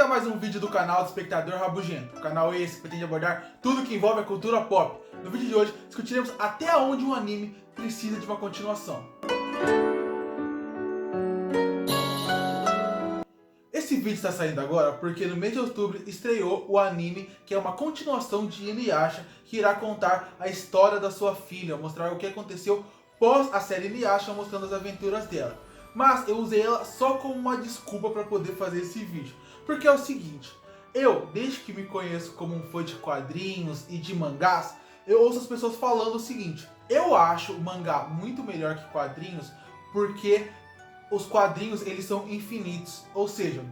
Bem-vindo a mais um vídeo do canal do Espectador Rabugento. O canal esse que pretende abordar tudo que envolve a cultura pop. No vídeo de hoje, discutiremos até onde um anime precisa de uma continuação. Esse vídeo está saindo agora porque no mês de outubro estreou o anime que é uma continuação de Inuyasha, que irá contar a história da sua filha, mostrar o que aconteceu pós a série Inuyasha, mostrando as aventuras dela. Mas eu usei ela só como uma desculpa para poder fazer esse vídeo. Porque é o seguinte, eu, desde que me conheço como um fã de quadrinhos e de mangás, eu ouço as pessoas falando o seguinte: eu acho o mangá muito melhor que quadrinhos porque os quadrinhos eles são infinitos. Ou seja,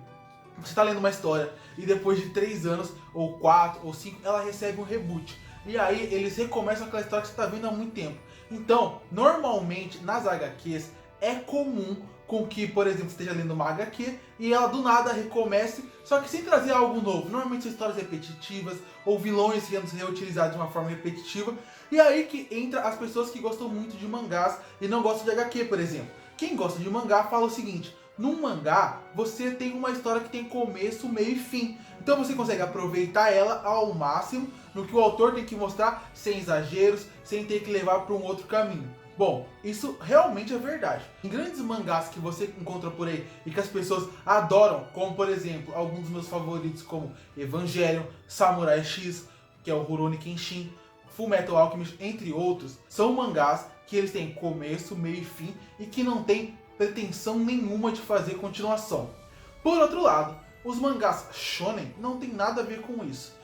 você está lendo uma história e depois de 3 anos, ou 4, ou 5, ela recebe um reboot. E aí eles recomeçam aquela história que você está vendo há muito tempo. Então, normalmente, nas HQs, é comum com que, por exemplo, você esteja lendo uma HQ e ela do nada recomece, só que sem trazer algo novo. Normalmente são histórias repetitivas ou vilões sendo reutilizados de uma forma repetitiva. E aí que entra as pessoas que gostam muito de mangás e não gostam de HQ, por exemplo. Quem gosta de mangá fala o seguinte: num mangá você tem uma história que tem começo, meio e fim. Então você consegue aproveitar ela ao máximo, no que o autor tem que mostrar, sem exageros, sem ter que levar para um outro caminho. Bom, isso realmente é verdade. Em grandes mangás que você encontra por aí e que as pessoas adoram, como por exemplo, alguns dos meus favoritos como Evangelion, Samurai X, que é o Rurouni Kenshin, Fullmetal Alchemist, entre outros, são mangás que eles têm começo, meio e fim e que não tem pretensão nenhuma de fazer continuação. Por outro lado, os mangás shonen não tem nada a ver com isso.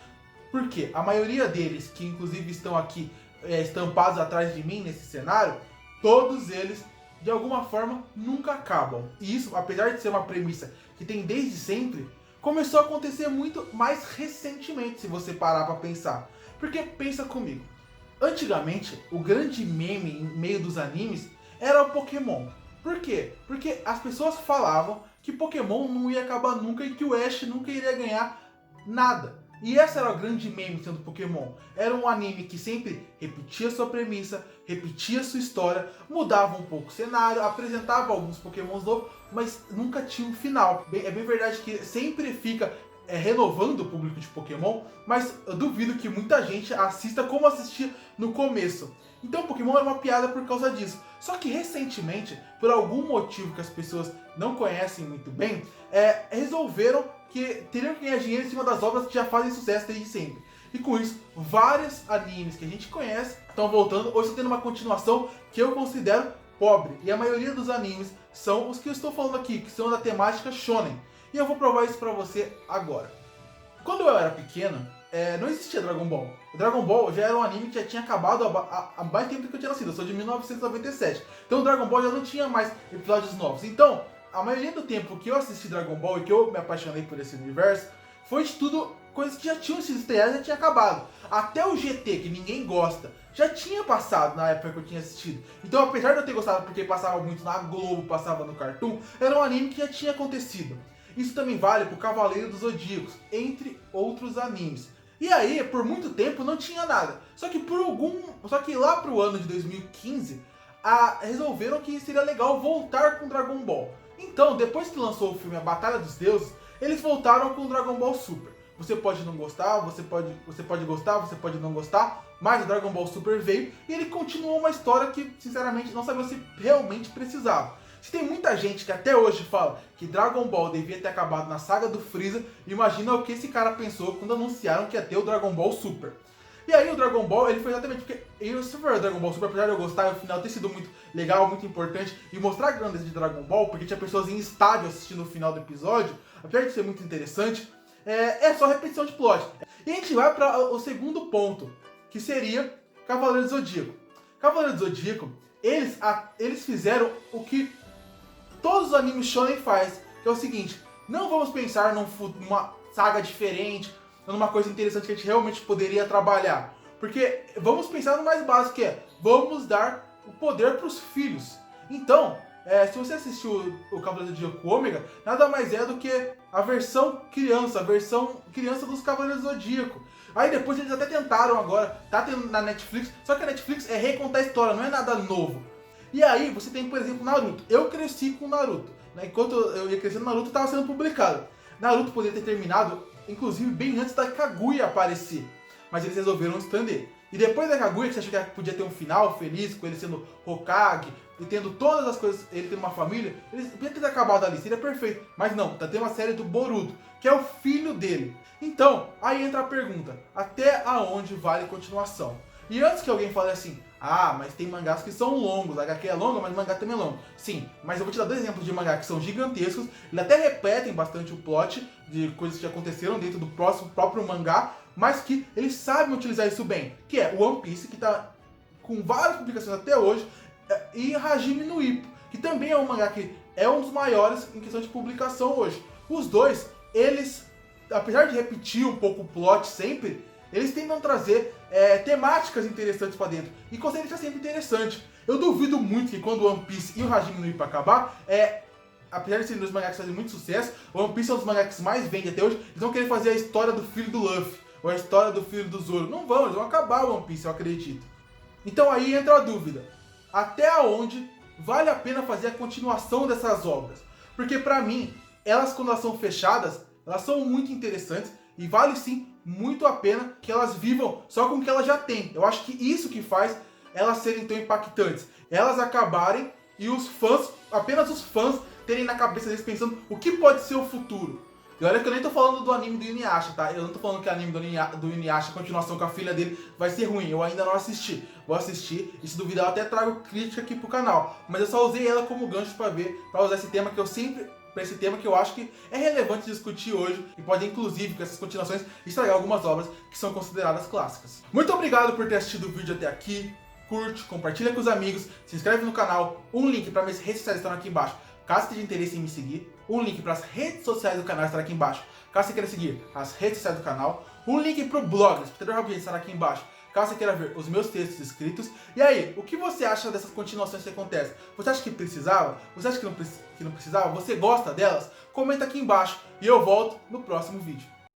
Porque a maioria deles, que inclusive estão aqui estampados atrás de mim nesse cenário, todos eles, de alguma forma, nunca acabam. E isso, apesar de ser uma premissa que tem desde sempre, começou a acontecer muito mais recentemente, se você parar para pensar. Porque pensa comigo, antigamente, o grande meme em meio dos animes era o Pokémon. Por quê? Porque as pessoas falavam que Pokémon não ia acabar nunca e que o Ash nunca iria ganhar nada. E essa era o grande meme sendo Pokémon. Era um anime que sempre repetia sua premissa, repetia sua história, mudava um pouco o cenário, apresentava alguns Pokémons novos, mas nunca tinha um final. É bem verdade que sempre fica renovando o público de Pokémon, mas eu duvido que muita gente assista como assistia no começo. Então Pokémon era uma piada por causa disso. Só que recentemente, por algum motivo que as pessoas não conhecem muito bem, resolveram que teriam que ganhar dinheiro em cima das obras que já fazem sucesso desde sempre. E com isso, vários animes que a gente conhece estão voltando ou estão tendo uma continuação que eu considero pobre. E a maioria dos animes são os que eu estou falando aqui, que são da temática shonen. E eu vou provar isso pra você agora. Quando eu era pequeno, não existia Dragon Ball. O Dragon Ball já era um anime que já tinha acabado há mais tempo do que eu tinha nascido. Eu sou de 1997. Então o Dragon Ball já não tinha mais episódios novos. Então, a maioria do tempo que eu assisti Dragon Ball e que eu me apaixonei por esse universo, foi de tudo coisas que já tinham sido estreadas e já tinha acabado. Até o GT, que ninguém gosta, já tinha passado na época que eu tinha assistido. Então, apesar de eu ter gostado porque passava muito na Globo, passava no Cartoon, era um anime que já tinha acontecido. Isso também vale pro Cavaleiro dos Zodíacos, entre outros animes. E aí, por muito tempo, não tinha nada. Só que lá pro ano de 2015, resolveram que seria legal voltar com Dragon Ball. Então, depois que lançou o filme A Batalha dos Deuses, eles voltaram com o Dragon Ball Super. Você pode não gostar, você pode gostar, você pode não gostar, mas o Dragon Ball Super veio e ele continuou uma história que, sinceramente, não sabia se realmente precisava. Se tem muita gente que até hoje fala que Dragon Ball devia ter acabado na saga do Freeza, imagina o que esse cara pensou quando anunciaram que ia ter o Dragon Ball Super. E aí o Dragon Ball, ele foi exatamente porque se for o Dragon Ball Super, apesar de eu gostar, o final ter sido muito legal, muito importante, e mostrar a grandeza de Dragon Ball, porque tinha pessoas em estádio assistindo o final do episódio, apesar de ser muito interessante, é só repetição de plot. E a gente vai para o segundo ponto, que seria Cavaleiro do Zodíaco. Cavaleiro do Zodíaco, eles fizeram o que todos os animes shonen faz, que é o seguinte: não vamos pensar numa saga diferente, numa coisa interessante que a gente realmente poderia trabalhar. Porque vamos pensar no mais básico, que é vamos dar o poder para os filhos. Então, se você assistiu o Cavaleiro do Zodíaco Ômega, nada mais é do que a versão criança dos Cavaleiros do Zodíaco. Aí depois eles até tentaram agora, tá tendo na Netflix, só que a Netflix é recontar a história, não é nada novo. E aí você tem, por exemplo, Naruto. Eu cresci com Naruto, né? Enquanto eu ia crescendo, Naruto estava sendo publicado. Naruto poderia ter terminado, inclusive, bem antes da Kaguya aparecer. Mas eles resolveram estender. E depois da Kaguya, que você achou que podia ter um final feliz, com ele sendo Hokage, e tendo todas as coisas, ele tendo uma família, eles podiam ter acabado ali, seria perfeito. Mas não, tá tendo uma série do Boruto, que é o filho dele. Então, aí entra a pergunta, até aonde vale continuação? E antes que alguém fale assim, ah, mas tem mangás que são longos, a HQ é longa, mas o mangá também é longo. Sim, mas eu vou te dar 2 exemplos de mangá que são gigantescos, eles até repetem bastante o plot de coisas que aconteceram dentro do próprio mangá, mas que eles sabem utilizar isso bem, que é o One Piece, que tá com várias publicações até hoje, e Hajime no Ippo, que também é um mangá que é um dos maiores em questão de publicação hoje. Os dois, eles, apesar de repetir um pouco o plot sempre, eles tentam trazer temáticas interessantes pra dentro, e conseguem ser sempre interessante. Eu duvido muito que quando o One Piece e o Hajime no Ippo acabar, apesar de serem dois mangás que fazem muito sucesso, o One Piece é um dos mangás que mais vende até hoje, eles vão querer fazer a história do filho do Luffy, ou a história do filho do Zoro. Não vão, eles vão acabar o One Piece, eu acredito. Então aí entra a dúvida, até onde vale a pena fazer a continuação dessas obras? Porque pra mim, elas quando elas são fechadas, elas são muito interessantes, e vale sim muito a pena que elas vivam só com o que elas já têm. Eu acho que isso que faz elas serem tão impactantes. Elas acabarem e os fãs, apenas os fãs, terem na cabeça deles pensando o que pode ser o futuro. E olha que eu nem tô falando do anime do Inuyasha, tá? Eu não tô falando que o anime do Inuyasha, a continuação com a filha dele, vai ser ruim. Eu ainda não assisti. Vou assistir e se duvidar eu até trago crítica aqui pro canal. Mas eu só usei ela como gancho pra usar esse tema que eu sempre... Para esse tema que eu acho que é relevante discutir hoje e pode inclusive com essas continuações estragar algumas obras que são consideradas clássicas. Muito obrigado por ter assistido o vídeo até aqui, curte, compartilha com os amigos, se inscreve no canal, um link para minhas redes sociais estão aqui embaixo, caso tenha interesse em me seguir, um link para as redes sociais do canal estará aqui embaixo, caso você queira seguir as redes sociais do canal, um link para o blog, Escritador Rabugento, estará aqui embaixo, caso você queira ver os meus textos escritos. E aí, o que você acha dessas continuações que acontecem? Você acha que precisava? Você acha que não precisava? Você gosta delas? Comenta aqui embaixo e eu volto no próximo vídeo.